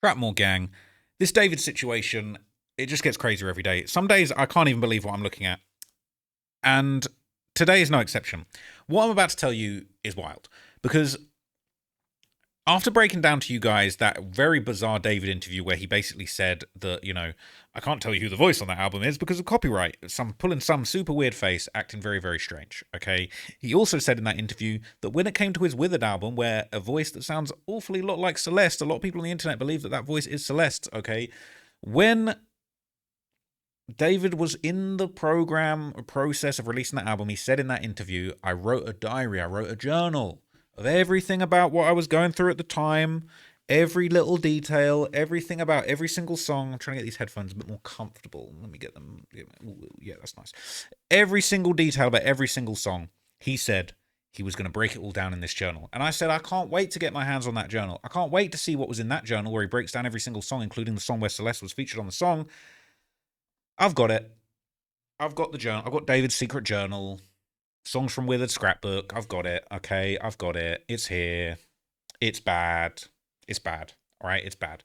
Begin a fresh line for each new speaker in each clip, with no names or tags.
Crapmore gang. This David situation, it just gets crazier every day. Some days I can't even believe what I'm looking at. And today is no exception. What I'm about to tell you is wild. Because after breaking down to you guys that very bizarre David interview where he basically said that, I can't tell you who the voice on that album is because of copyright. Pulling some super weird face, acting very, very strange. Okay. He also said in that interview that when it came to his Withered album, where a voice that sounds awfully lot like Celeste, a lot of people on the internet believe that that voice is Celeste. Okay. When David was in the process of releasing that album, he said in that interview, I wrote a diary, I wrote a journal of everything about what I was going through at the time, every little detail, everything about every single song. I'm trying to get these headphones a bit more comfortable. Let me get them. Yeah, that's nice. Every single detail about every single song. He said he was going to break it all down in this journal. And I said, I can't wait to get my hands on that journal. I can't wait to see what was in that journal where he breaks down every single song, including the song where Celeste was featured on the song. I've got it. I've got the journal. I've got David's secret journal. Songs from Withered scrapbook. I've got it. Okay, I've got it. It's here. It's bad. It's bad. All right, it's bad.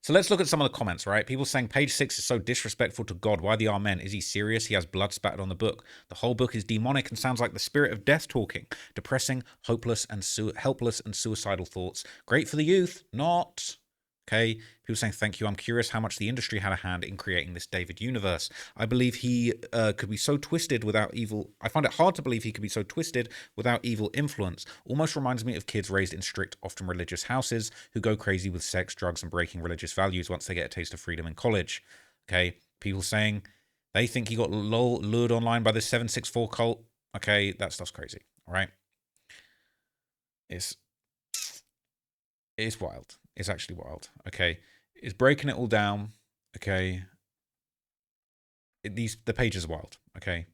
So let's look at some of the comments, right? People saying page 6 is so disrespectful to God. Why the Amen? Is he serious? He has blood spattered on the book. The whole book is demonic and sounds like the spirit of death talking. Depressing, helpless and suicidal thoughts. Great for the youth. Not. Okay, people saying thank you. I'm curious how much the industry had a hand in creating this David universe. I believe he could be so twisted without evil. I find it hard to believe he could be so twisted without evil influence. Almost reminds me of kids raised in strict, often religious houses who go crazy with sex, drugs, and breaking religious values once they get a taste of freedom in college. Okay, people saying they think he got lured online by the 764 cult. Okay, that stuff's crazy. All right, it's wild. It's actually wild. Okay, it's breaking it all down. Okay, the pages are wild. Okay,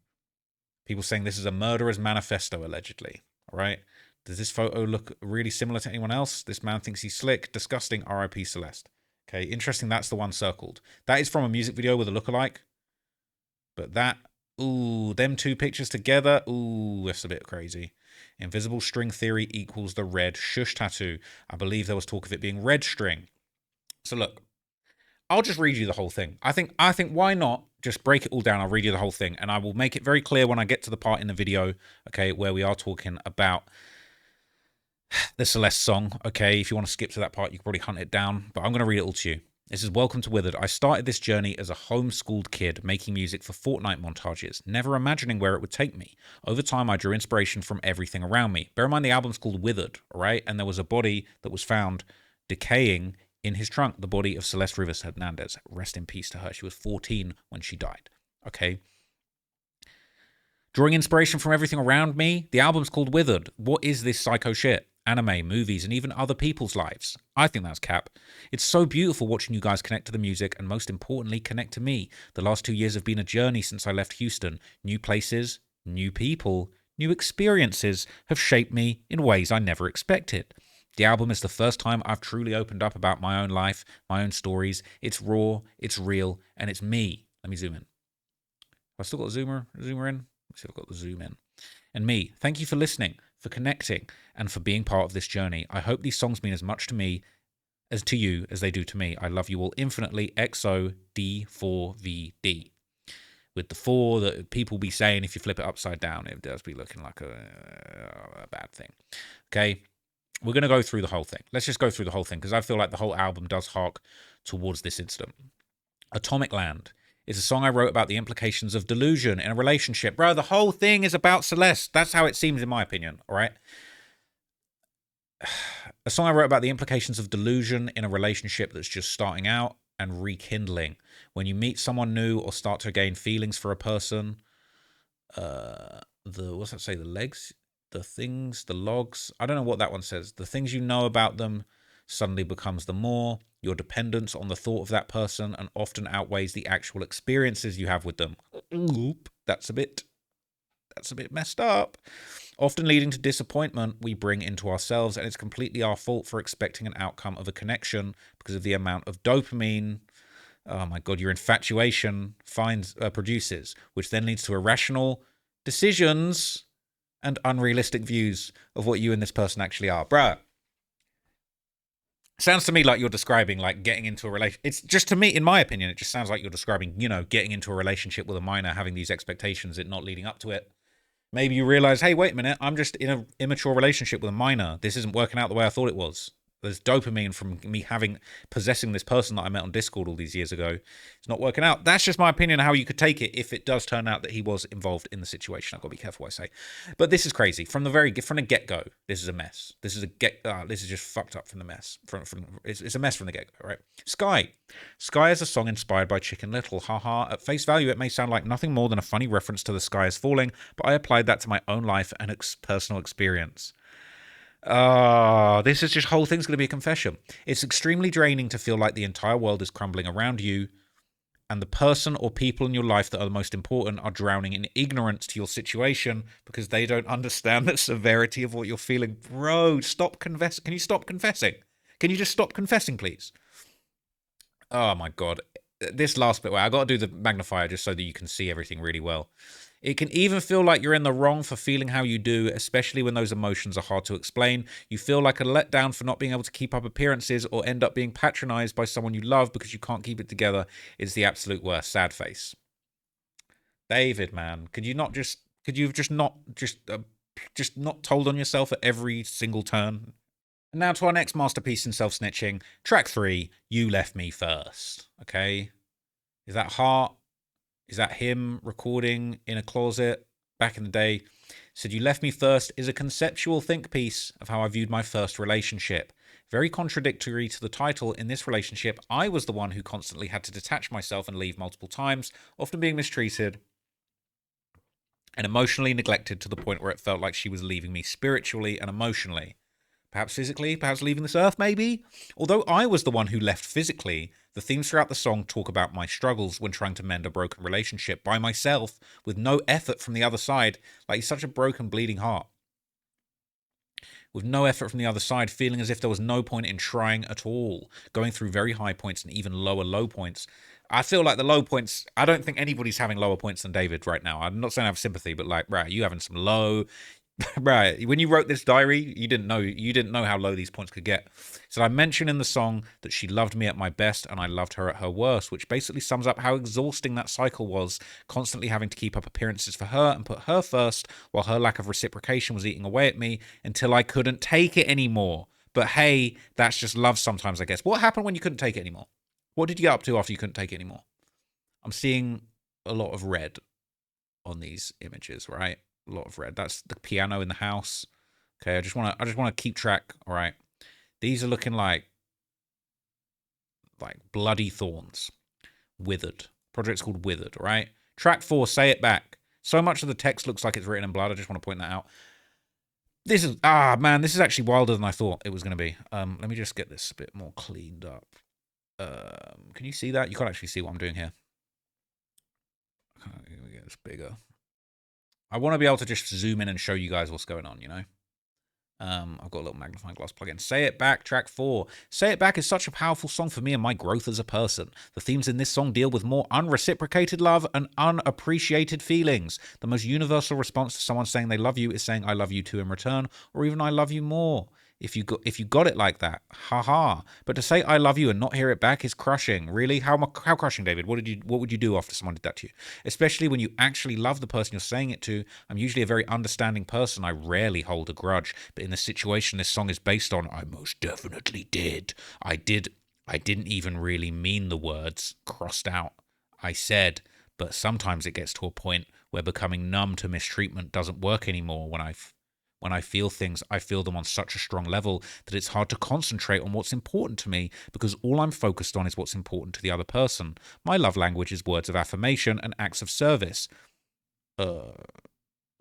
people saying this is a murderer's manifesto allegedly. All right, does this photo look really similar to anyone else? This man thinks he's slick. Disgusting. R.I.P. Celeste. Okay, interesting. That's the one circled. That is from a music video with a lookalike. But that, ooh, them two pictures together, ooh, that's a bit crazy. Invisible string theory equals the red shush tattoo. I believe there was talk of it being red string. So look, I'll just read you the whole thing. I think why not just break it all down? I'll read you the whole thing, and I will make it very clear when I get to the part in the video, okay, where we are talking about the Celeste song. Okay, if you want to skip to that part, you can probably hunt it down, but I'm going to read it all to you. This is Welcome to Withered. I started this journey as a homeschooled kid, making music for Fortnite montages, never imagining where it would take me. Over time, I drew inspiration from everything around me. Bear in mind, the album's called Withered, all right? And there was a body that was found decaying in his trunk, the body of Celeste Rivers Hernandez. Rest in peace to her. She was 14 when she died, okay? Drawing inspiration from everything around me, the album's called Withered. What is this psycho shit? Anime, movies, and even other people's lives. I think that's cap. It's so beautiful watching you guys connect to the music and most importantly, connect to me. The last 2 years have been a journey since I left Houston. New places, new people, new experiences have shaped me in ways I never expected. The album is the first time I've truly opened up about my own life, my own stories. It's raw, it's real, and it's me. Let me zoom in. Have I still got a zoomer in? Let's see if I've got the zoom in. And me, thank you for listening, for connecting, and for being part of this journey. I hope these songs mean as much to me as to you as they do to me. I love you all infinitely. XO D4VD. With the 4 that people be saying, if you flip it upside down, it does be looking like a bad thing. Okay, we're going to go through the whole thing. Let's just go through the whole thing because I feel like the whole album does hark towards this incident. Atomic Land is a song I wrote about the implications of delusion in a relationship. Bro, the whole thing is about Celeste. That's how it seems in my opinion, all right? A song I wrote about the implications of delusion in a relationship that's just starting out and rekindling. When you meet someone new or start to gain feelings for a person, what's that say? The legs, the things, the logs. I don't know what that one says. The things you know about them suddenly becomes the more. Your dependence on the thought of that person and often outweighs the actual experiences you have with them. Oop, that's a bit messed up. Often leading to disappointment we bring into ourselves, and it's completely our fault for expecting an outcome of a connection because of the amount of dopamine, oh my God, your infatuation produces, which then leads to irrational decisions and unrealistic views of what you and this person actually are. Bruh. Sounds to me like you're describing like getting into a relation. It's just, to me, in my opinion, it just sounds like you're describing, getting into a relationship with a minor, having these expectations, it not leading up to it. Maybe you realize, hey, wait a minute, I'm just in an immature relationship with a minor. This isn't working out the way I thought it was. There's dopamine from me possessing this person that I met on Discord all these years ago. It's not working out. That's just my opinion on how you could take it if it does turn out that he was involved in the situation. I've got to be careful what I say. But this is crazy. From the get-go, this is a mess. This is just fucked up from the mess. It's a mess from the get-go, right? Sky. Sky is a song inspired by Chicken Little. Haha. At face value, it may sound like nothing more than a funny reference to the sky is falling, but I applied that to my own life and personal experience. This whole thing's going to be a confession. It's extremely draining to feel like the entire world is crumbling around you and the person or people in your life that are the most important are drowning in ignorance to your situation because they don't understand the severity of what you're feeling. Bro, stop confessing. Can you stop confessing? Can you just stop confessing, please? Oh my God. This last bit, I got to do the magnifier just so that you can see everything really well. It can even feel like you're in the wrong for feeling how you do, especially when those emotions are hard to explain. You feel like a letdown for not being able to keep up appearances or end up being patronized by someone you love because you can't keep it together. It's the absolute worst. Sad face. David, man, could you not told on yourself at every single turn? And now to our next masterpiece in self-snitching. Track 3, You Left Me First. Okay? Is that Heart? Is that him recording in a closet back in the day? Said, You Left Me First is a conceptual think piece of how I viewed my first relationship. Very contradictory to the title. In this relationship, I was the one who constantly had to detach myself and leave multiple times, often being mistreated and emotionally neglected to the point where it felt like she was leaving me spiritually and emotionally. Perhaps physically, perhaps leaving this earth, maybe? Although I was the one who left physically, the themes throughout the song talk about my struggles when trying to mend a broken relationship by myself with no effort from the other side. Like, he's such a broken, bleeding heart. With no effort from the other side, feeling as if there was no point in trying at all, going through very high points and even lower low points. I feel like the low points, I don't think anybody's having lower points than David right now. I'm not saying I have sympathy, but like, right, you having some low... Right, when you wrote this diary, you didn't know how low these points could get. So I mentioned in the song that she loved me at my best and I loved her at her worst, which basically sums up how exhausting that cycle was, constantly having to keep up appearances for her and put her first, while her lack of reciprocation was eating away at me until I couldn't take it anymore. But hey, that's just love sometimes, I guess. What happened when you couldn't take it anymore? What did you get up to after you couldn't take it anymore? I'm seeing a lot of red on these images, right? A lot of red. That's the piano in the house. Okay, I just want to keep track. All right, these are looking like bloody thorns. Withered. Project's called Withered. All right. Track 4, Say It Back. So much of the text looks like it's written in blood. I just want to point that out. This is this is actually wilder than I thought it was going to be. Let me just get this a bit more cleaned up. Can you see that? You can't actually see what I'm doing here. Let me get this bigger. I want to be able to just zoom in and show you guys what's going on, you know? I've got a little magnifying glass plug in. Say It Back, track 4. Say It Back is such a powerful song for me and my growth as a person. The themes in this song deal with more unreciprocated love and unappreciated feelings. The most universal response to someone saying they love you is saying I love you too in return, or even I love you more. If you got it like that, haha. But to say I love you and not hear it back is crushing. Really? How crushing, David? What would you do after someone did that to you? Especially when you actually love the person you're saying it to. I'm usually a very understanding person. I rarely hold a grudge. But in the situation this song is based on, I most definitely did. I didn't even really mean the words crossed out. I said, but sometimes it gets to a point where becoming numb to mistreatment doesn't work anymore. When I feel things, I feel them on such a strong level that it's hard to concentrate on what's important to me because all I'm focused on is what's important to the other person. My love language is words of affirmation and acts of service.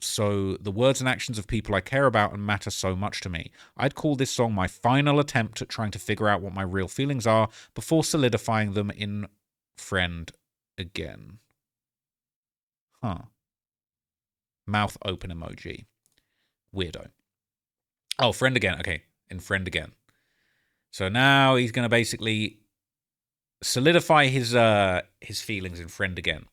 So the words and actions of people I care about and matter so much to me. I'd call this song my final attempt at trying to figure out what my real feelings are before solidifying them in friend again. Mouth open emoji. Weirdo. Oh, friend again. Okay, in friend again. So now he's going to basically solidify his feelings in friend again.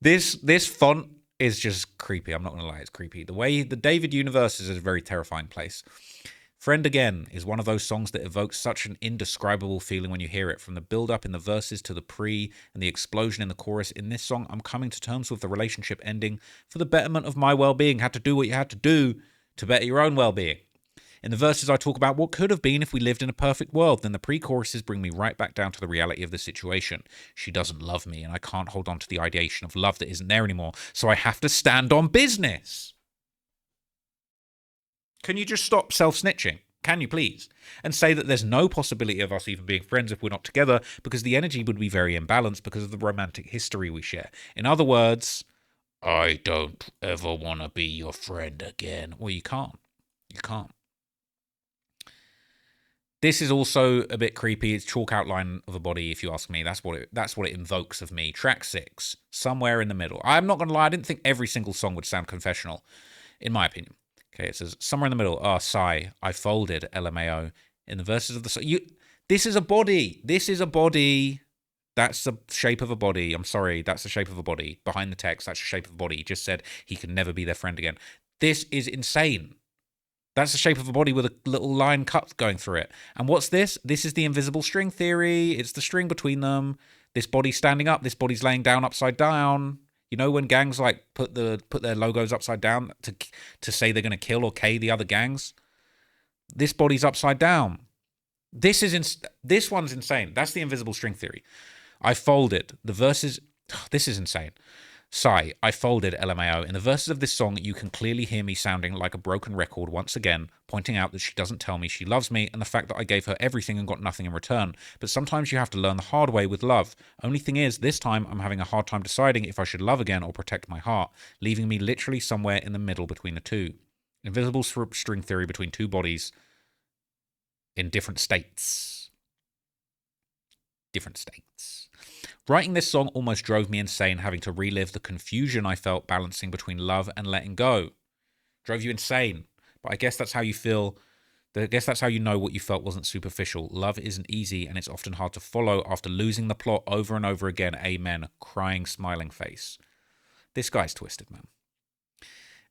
This font is just creepy. I'm not going to lie, it's creepy. The way the David universe is a very terrifying place. Friend Again is one of those songs that evokes such an indescribable feeling when you hear it. From the build-up in the verses to the pre and the explosion in the chorus. In this song, I'm coming to terms with the relationship ending for the betterment of my well-being. Had to do what you had to do to better your own well-being. In the verses, I talk about what could have been if we lived in a perfect world. Then the pre-choruses bring me right back down to the reality of the situation. She doesn't love me, and I can't hold on to the ideation of love that isn't there anymore, so I have to stand on business. Can you just stop self-snitching? Can you please? And say that there's no possibility of us even being friends if we're not together, because the energy would be very imbalanced because of the romantic history we share. In other words, I don't ever want to be your friend again. Well, you can't. You can't. This is also a bit creepy. It's chalk outline of a body, if you ask me. That's what it invokes of me. Track 6, Somewhere in the Middle. I'm not going to lie, I didn't think every single song would sound confessional, in my opinion. Okay, it says, Somewhere in the Middle, sigh, I folded, LMAO. In the verses of the song, this is a body. This is a body. That's the shape of a body. I'm sorry, that's the shape of a body. Behind the text, that's the shape of a body. He just said he can never be their friend again. This is insane. That's the shape of a body with a little line cut going through it. And what's this? This is the invisible string theory. It's the string between them. This body's standing up. This body's laying down upside down. You know when gangs like put their logos upside down to say they're going to kill or K the other gangs? This body's upside down. This one's insane. That's the invisible string theory. I folded. The verses... this is insane. Sigh, I folded, LMAO. In the verses of this song, you can clearly hear me sounding like a broken record once again, pointing out that she doesn't tell me she loves me and the fact that I gave her everything and got nothing in return. But sometimes you have to learn the hard way with love. Only thing is, this time I'm having a hard time deciding if I should love again or protect my heart, leaving me literally somewhere in the middle between the two. Invisible string theory between two bodies in different states. Different states. Writing this song almost drove me insane, having to relive the confusion I felt balancing between love and letting go. Drove you insane. But I guess that's how you feel. I guess that's how you know what you felt wasn't superficial. Love isn't easy, and it's often hard to follow after losing the plot over and over again. Amen. Crying, smiling face. This guy's twisted, man.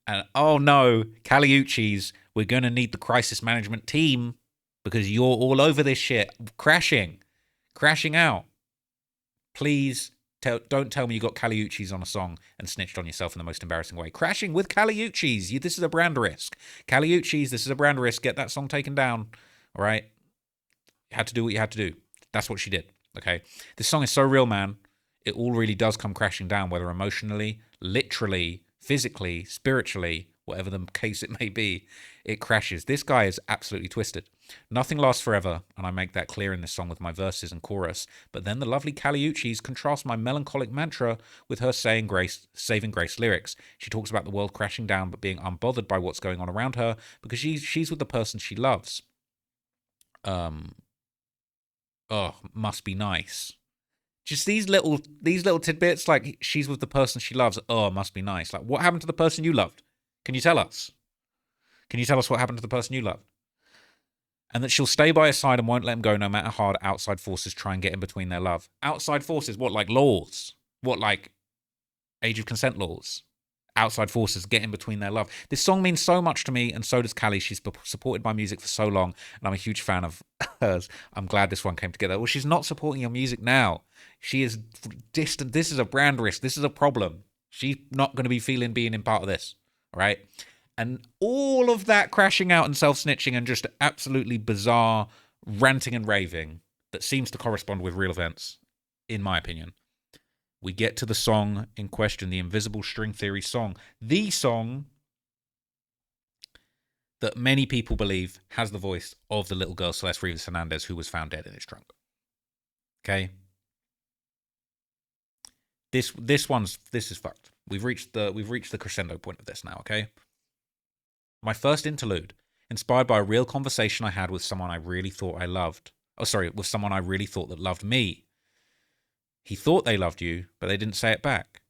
And oh no, Caliucci's, we're going to need the crisis management team because you're all over this shit. Crashing out. Please don't tell me you got Caliucci's on a song and snitched on yourself in the most embarrassing way. Crashing with Caliucci's. This is a brand risk. Caliucci's, this is a brand risk. Get that song taken down. All right? You had to do what you had to do. That's what she did. Okay? This song is so real, man. It all really does come crashing down, whether emotionally, literally, physically, spiritually, whatever the case it may be. It crashes. This guy is absolutely twisted. Nothing lasts forever, and I make that clear in this song with my verses and chorus, but then the lovely Caliucci's contrast my melancholic mantra with her saving grace lyrics. She talks about the world crashing down but being unbothered by what's going on around her because she's with the person she loves. Must be nice. Just these little tidbits, like she's with the person she loves. Oh, must be nice. Like, what happened to the person you loved? Can you tell us? Can you tell us what happened to the person you loved? And that she'll stay by his side and won't let him go no matter how hard outside forces try and get in between their love. Outside forces? What, like laws? What, like age of consent laws? Outside forces get in between their love. This song means so much to me, and so does Callie. She's supported my music for so long, and I'm a huge fan of hers. I'm glad this one came together. Well, she's not supporting your music now. She is distant. This is a brand risk. This is a problem. She's not going to be feeling being in part of this, all right? And all of that crashing out and self-snitching and just absolutely bizarre ranting and raving that seems to correspond with real events, in my opinion. We get to the song in question, the Invisible String Theory song. The song that many people believe has the voice of the little girl, Celeste Rivas Hernandez, who was found dead in his trunk. Okay? This is fucked. We've reached the crescendo point of this now, okay? My first interlude, inspired by a real conversation I had with someone I really thought I loved. With someone I really thought that loved me. He thought they loved you, but they didn't say it back.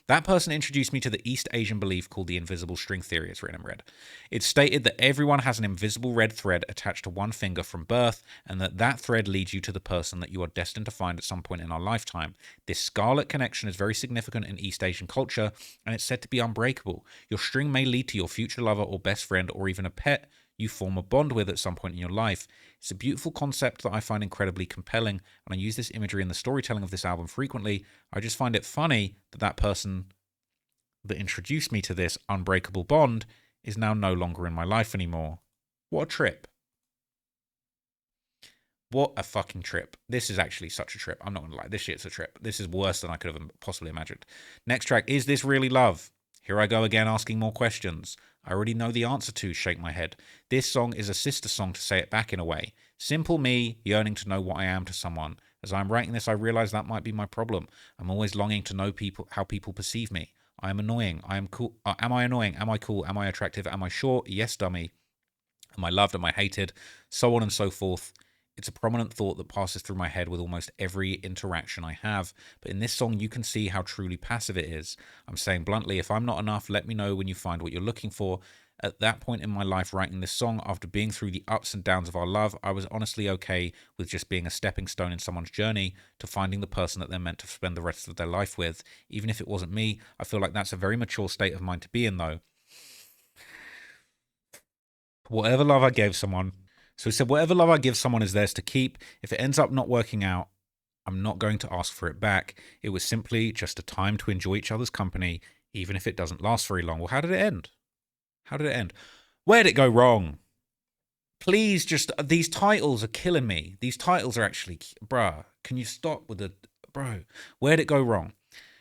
That person introduced me to the East Asian belief called the invisible string theory, it's written in red. It stated that everyone has an invisible red thread attached to one finger from birth, and that thread leads you to the person that you are destined to find at some point in our lifetime. This scarlet connection is very significant in East Asian culture, and it's said to be unbreakable. Your string may lead to your future lover or best friend or even a pet you form a bond with at some point in your life. It's a beautiful concept that I find incredibly compelling, and I use this imagery in the storytelling of this album frequently. I just find it funny that that person that introduced me to this unbreakable bond is now no longer in my life anymore. What a trip. What a fucking trip. This is actually such a trip. I'm not going to lie. This shit's a trip. This is worse than I could have possibly imagined. Next track, Is This Really Love? Here I go again asking more questions. I already know the answer to, shake my head. This song is a sister song to say it back in a way. Simple me, yearning to know what I am to someone. As I'm writing this, I realize that might be my problem. I'm always longing to know how people perceive me. I am annoying. I am cool. Am I annoying? Am I cool? Am I attractive? Am I short? Yes, dummy. Am I loved? Am I hated? So on and so forth. It's a prominent thought that passes through my head with almost every interaction I have. But in this song, you can see how truly passive it is. I'm saying bluntly, if I'm not enough, let me know when you find what you're looking for. At that point in my life writing this song, after being through the ups and downs of our love, I was honestly okay with just being a stepping stone in someone's journey to finding the person that they're meant to spend the rest of their life with. Even if it wasn't me, I feel like that's a very mature state of mind to be in, though. Whatever love I gave someone, so he said, whatever love I give someone is theirs to keep. If it ends up not working out, I'm not going to ask for it back. It was simply just a time to enjoy each other's company, even if it doesn't last very long. Well, how did it end? How did it end? Where'd it go wrong? Please, just, these titles are killing me. These titles are actually, bruh, can you stop with the, bro, where'd it go wrong?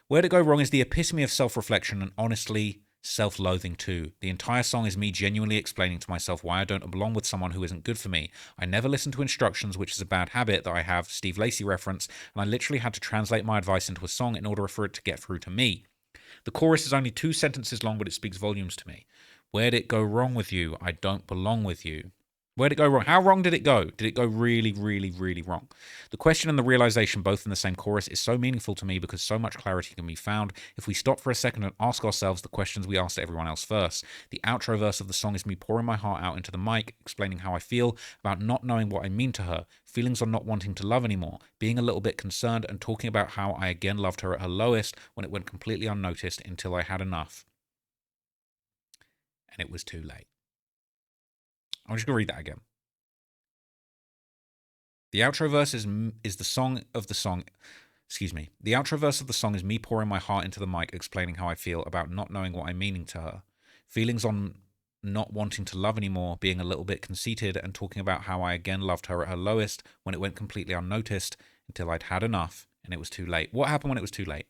Where'd it go wrong is the epitome of self-reflection and honestly self-loathing too. The entire song is me genuinely explaining to myself why I don't belong with someone who isn't good for me. I never listen to instructions, which is a bad habit that I have, Steve Lacy reference, and I literally had to translate my advice into a song in order for it to get through to me. The chorus is only 2 sentences long, but it speaks volumes to me. Where'd it go wrong with you? I don't belong with you. Where'd it go wrong? How wrong did it go? Did it go really, really, really wrong? The question and the realization, both in the same chorus, is so meaningful to me because so much clarity can be found if we stop for a second and ask ourselves the questions we asked everyone else first. The outro verse of the song is me pouring my heart out into the mic, explaining how I feel about not knowing what I mean to her, feelings on not wanting to love anymore, being a little bit concerned, and talking about how I again loved her at her lowest when it went completely unnoticed until I had enough. And it was too late. I'm just going to read that again. The outro verse is the song of the song. Excuse me. The outro verse of the song is me pouring my heart into the mic, explaining how I feel about not knowing what I'm meaning to her. Feelings on not wanting to love anymore, being a little bit conceited, and talking about how I again loved her at her lowest when it went completely unnoticed until I'd had enough and it was too late. What happened when it was too late?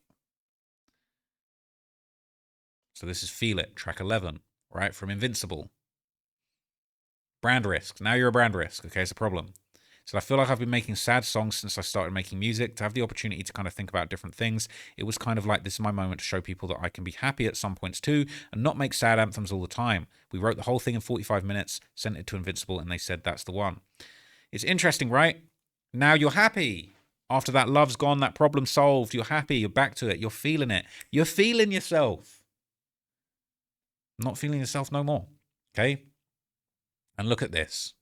So this is Feel It, track 11, right, from Invincible. Brand risk. Now you're a brand risk. Okay, it's a problem. So I feel like I've been making sad songs since I started making music. To have the opportunity to kind of think about different things, it was kind of like, this is my moment to show people that I can be happy at some points too and not make sad anthems all the time. We wrote the whole thing in 45 minutes, sent it to Invincible, and they said that's the one. It's interesting, right? Now you're happy. After that love's gone, that problem solved, you're happy, you're back to it, you're feeling it. You're feeling yourself. Not feeling yourself no more. Okay? And look at this.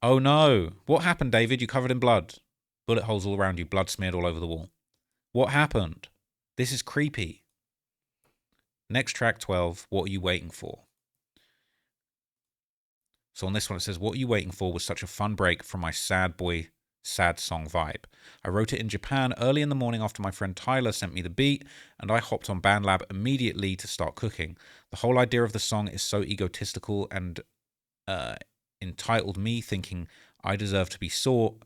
Oh no. What happened, David? You're covered in blood. Bullet holes all around you, blood smeared all over the wall. What happened? This is creepy. Next track, 12. What are you waiting for? So on this one it says, what are you waiting for was such a fun break from my sad boy, sad song vibe. I wrote it in Japan early in the morning after my friend Tyler sent me the beat, and I hopped on BandLab immediately to start cooking. The whole idea of the song is so egotistical and entitled me thinking I deserve to be sought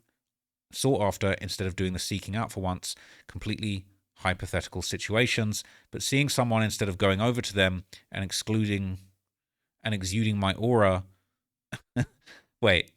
after instead of doing the seeking out for once. Completely hypothetical situations, but seeing someone instead of going over to them and exuding my aura. Wait,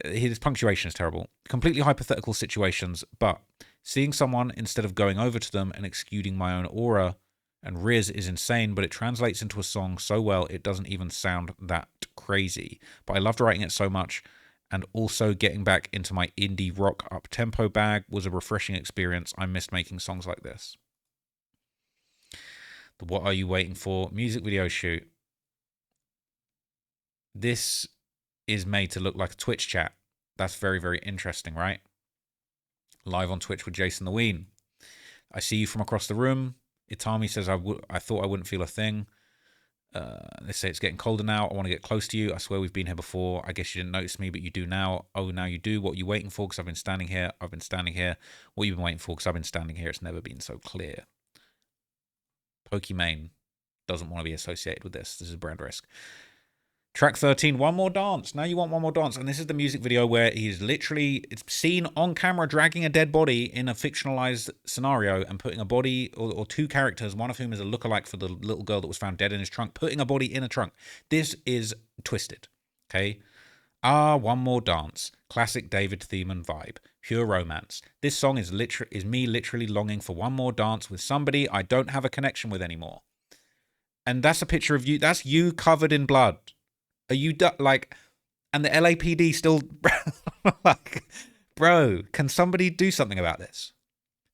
his punctuation is terrible. Completely hypothetical situations, but seeing someone instead of going over to them and exuding my own aura and Riz is insane, but it translates into a song so well it doesn't even sound that crazy. But I loved writing it so much, and also getting back into my indie rock up-tempo bag was a refreshing experience. I missed making songs like this. The What Are You Waiting For music video shoot. This is made to look like a Twitch chat. That's very, very interesting, right? Live on Twitch with Jason the Ween. I see you from across the room. Itami says, I thought I wouldn't feel a thing. They say it's getting colder now. I want to get close to you. I swear we've been here before. I guess you didn't notice me, but you do now. Oh, now you do. What are you waiting for? Because I've been standing here. I've been standing here. What have you been waiting for? Because I've been standing here. It's never been so clear. Pokimane doesn't want to be associated with this. This is brand risk. Track 13, One More Dance. Now you want one more dance. And this is the music video where he's literally, it's seen on camera dragging a dead body in a fictionalized scenario and putting a body, or two characters, one of whom is a lookalike for the little girl that was found dead in his trunk, putting a body in a trunk. This is twisted, okay? One More Dance. Classic David Thiemann vibe. Pure romance. This song is me literally longing for one more dance with somebody I don't have a connection with anymore. And that's a picture of you. That's you covered in blood. Are you like, and the LAPD still, like, bro, can somebody do something about this?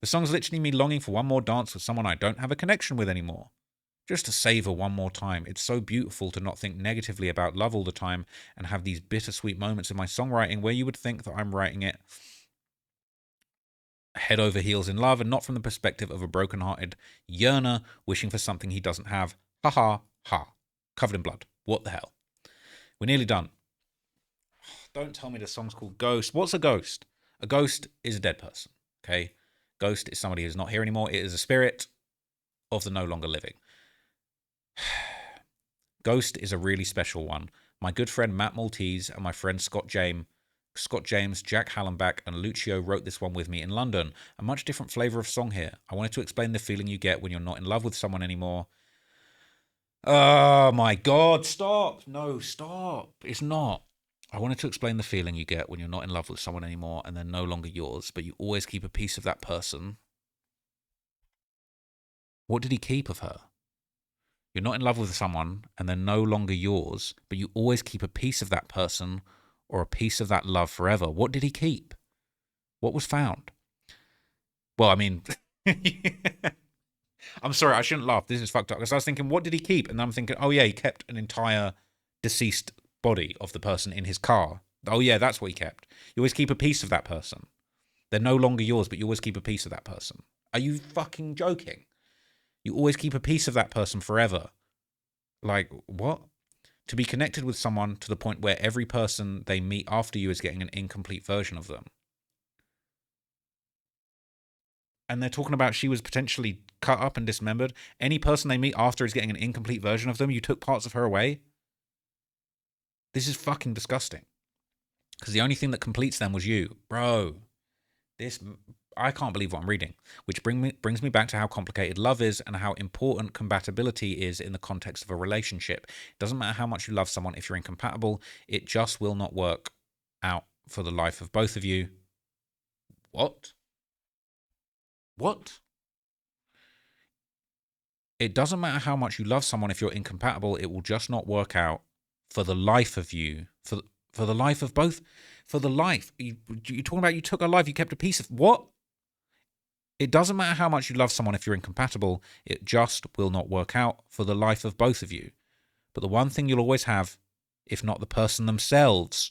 The song's literally me longing for one more dance with someone I don't have a connection with anymore. Just to savor one more time. It's so beautiful to not think negatively about love all the time and have these bittersweet moments in my songwriting where you would think that I'm writing it head over heels in love and not from the perspective of a broken-hearted yearner wishing for something he doesn't have. Ha ha ha. Covered in blood. What the hell? We're nearly done. Don't tell me the song's called Ghost. What's a ghost? A ghost is a dead person, okay? Ghost is somebody who's not here anymore. It is a spirit of the no longer living. Ghost is a really special one. My good friend Matt Maltese and my friend Scott James, Jack Hallenbach, and Lucio wrote this one with me in London. A much different flavour of song here. I wanted to explain the feeling you get when you're not in love with someone anymore. Oh my God, stop. No, stop. It's not. I wanted to explain the feeling you get when you're not in love with someone anymore and they're no longer yours, but you always keep a piece of that person. What did he keep of her? You're not in love with someone and they're no longer yours, but you always keep a piece of that person or a piece of that love forever. What did he keep? What was found? Well, I mean, I'm sorry, I shouldn't laugh. This is fucked up. Because I was thinking, what did he keep? And I'm thinking, oh yeah, he kept an entire deceased body of the person in his car. Oh yeah, that's what he kept. You always keep a piece of that person. They're no longer yours, but you always keep a piece of that person. Are you fucking joking? You always keep a piece of that person forever. Like, what? To be connected with someone to the point where every person they meet after you is getting an incomplete version of them. And they're talking about she was potentially cut up and dismembered. Any person they meet after is getting an incomplete version of them. You took parts of her away. This is fucking disgusting. Because the only thing that completes them was you. Bro, I can't believe what I'm reading. Which brings me back to how complicated love is and how important compatibility is in the context of a relationship. It doesn't matter how much you love someone if you're incompatible. It just will not work out for the life of both of you. What? What? It doesn't matter how much you love someone if you're incompatible. It will just not work out for the life of you. For the life of both. For the life. You're talking about you took a life. You kept a piece of... What? It doesn't matter how much you love someone if you're incompatible. It just will not work out for the life of both of you. But the one thing you'll always have, if not the person themselves,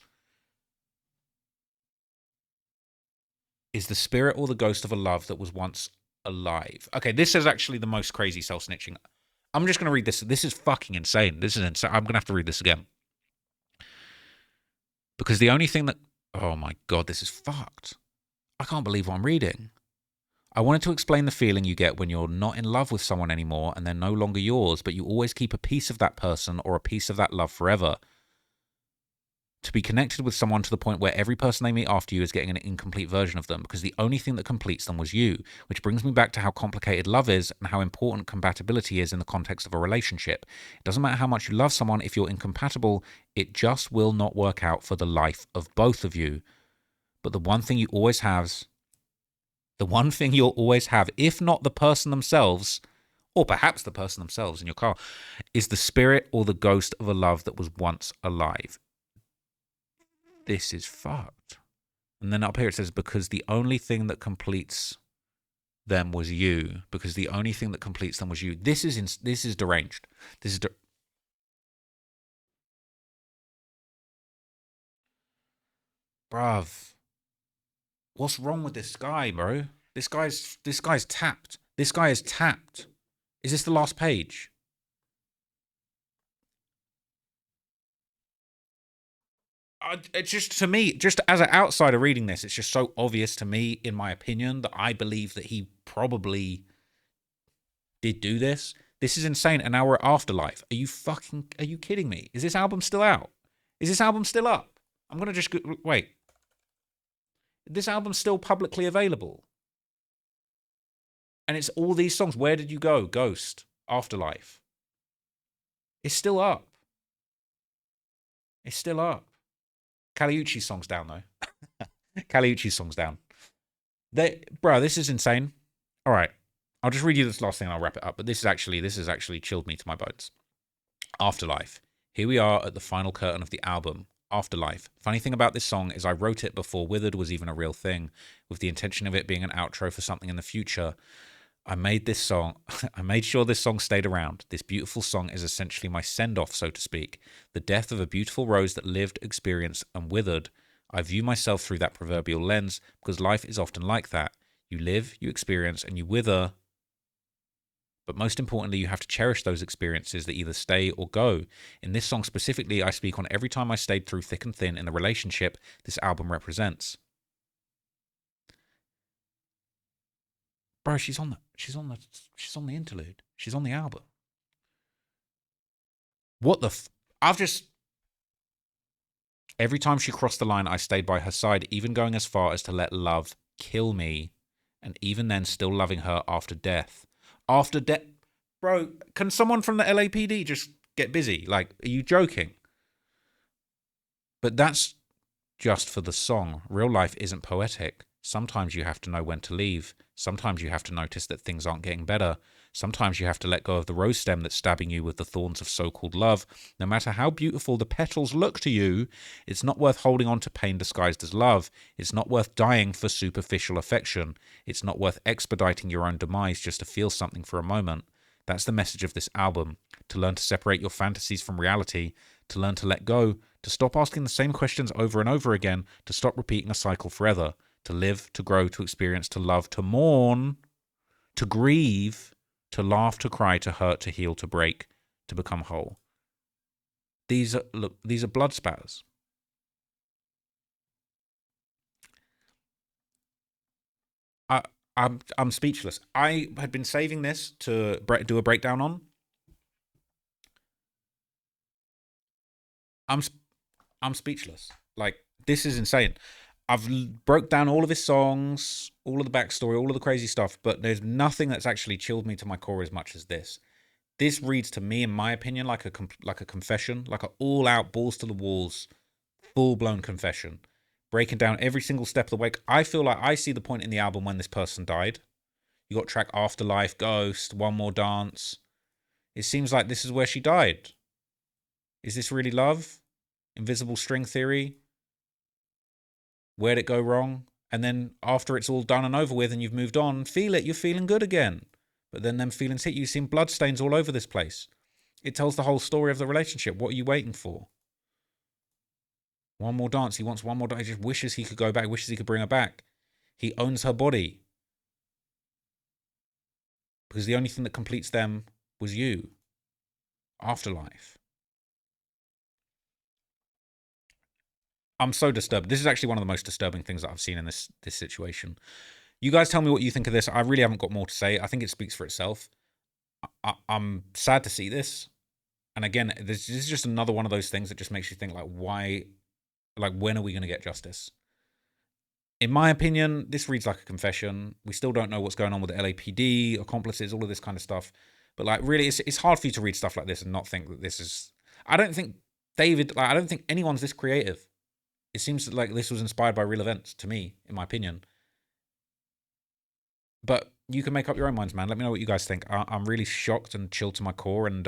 is the spirit or the ghost of a love that was once alive. Okay, this is actually the most crazy self-snitching. I'm just going to read this. This is fucking insane. This is insane. I'm going to have to read this again. Because the only thing that... Oh my God, this is fucked. I can't believe what I'm reading. I wanted to explain the feeling you get when you're not in love with someone anymore and they're no longer yours, but you always keep a piece of that person or a piece of that love forever. To be connected with someone to the point where every person they meet after you is getting an incomplete version of them because the only thing that completes them was you, which brings me back to how complicated love is and how important compatibility is in the context of a relationship. It doesn't matter how much you love someone if you're incompatible, it just will not work out for the life of both of you. But the one thing you always have, the one thing you'll always have, if not the person themselves, or perhaps the person themselves in your car, is the spirit or the ghost of a love that was once alive. This is fucked. And then up here it says, because the only thing that completes them was you. Because the only thing that completes them was you. This is deranged. This is bruv. What's wrong with this guy, bro? This guy's tapped. This guy is tapped. Is this the last page? it's just, to me, just as an outsider reading this, it's just so obvious to me, in my opinion, that I believe that he probably did do this. This is insane. And now we're at Afterlife. Are you kidding me? Is this album still out? Is this album still up? I'm going to just wait. This album's still publicly available. And it's all these songs. Where Did You Go? Ghost. Afterlife. It's still up. It's still up. Caliucci's song's down, though. Caliucci's song's down. Bro, this is insane. All right. I'll just read you this last thing and I'll wrap it up. But this has actually chilled me to my bones. Afterlife. Here we are at the final curtain of the album. Afterlife. Funny thing about this song is I wrote it before Withered was even a real thing, with the intention of it being an outro for something in the future. I made sure this song stayed around. This beautiful song is essentially my send-off, so to speak. The death of a beautiful rose that lived, experienced, and withered. I view myself through that proverbial lens because life is often like that. You live, you experience, and you wither. But most importantly, you have to cherish those experiences that either stay or go. In this song specifically, I speak on every time I stayed through thick and thin in the relationship this album represents. Bro, she's on the interlude. She's on the album. What the every time she crossed the line, I stayed by her side, even going as far as to let love kill me, and even then still loving her after death. After death. Bro, can someone from the LAPD just get busy? Like, are you joking? But that's just for the song. Real life isn't poetic. Sometimes you have to know when to leave. Sometimes you have to notice that things aren't getting better. Sometimes you have to let go of the rose stem that's stabbing you with the thorns of so-called love. No matter how beautiful the petals look to you, it's not worth holding on to pain disguised as love. It's not worth dying for superficial affection. It's not worth expediting your own demise just to feel something for a moment. That's the message of this album. To learn to separate your fantasies from reality. To learn to let go. To stop asking the same questions over and over again. To stop repeating a cycle forever. To live, to grow, to experience, to love, to mourn, to grieve, to laugh, to cry, to hurt, to heal, to break, to become whole. These are blood spatters. I'm speechless. I had been saving this to do a breakdown on. I'm speechless. Like, this is insane. I've broke down all of his songs, all of the backstory, all of the crazy stuff, but there's nothing that's actually chilled me to my core as much as this. This reads to me, in my opinion, like a confession, like an all-out, balls to the walls, full-blown confession, breaking down every single step of the way. I feel like I see the point in the album when this person died. You got track Afterlife, Ghost, One More Dance. It seems like this is where she died. Is this really love? Invisible string theory? Where'd it go wrong? And then after it's all done and over with and you've moved on, feel it, you're feeling good again. But then them feelings hit you. You've seen bloodstains all over this place. It tells the whole story of the relationship. What are you waiting for? One more dance. He wants one more dance. He just wishes he could go back, wishes he could bring her back. He owns her body. Because the only thing that completes them was you. Afterlife. I'm so disturbed. This is actually one of the most disturbing things that I've seen in this situation. You guys tell me what you think of this. I really haven't got more to say. I think it speaks for itself. I'm sad to see this. And again, this is just another one of those things that just makes you think, like, why, like, when are we going to get justice? In my opinion, this reads like a confession. We still don't know what's going on with the LAPD, accomplices, all of this kind of stuff. But, like, really, it's hard for you to read stuff like this and not think that this is... I don't think I don't think anyone's this creative. It seems like this was inspired by real events, to me, in my opinion. But you can make up your own minds, man. Let me know what you guys think. I'm really shocked and chilled to my core, and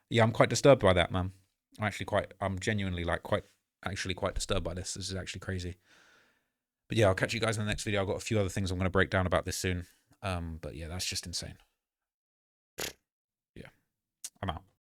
yeah, I'm quite disturbed by that, man. I'm genuinely quite disturbed by this. This is actually crazy. But yeah, I'll catch you guys in the next video. I've got a few other things I'm going to break down about this soon. But yeah, that's just insane. Yeah, I'm out.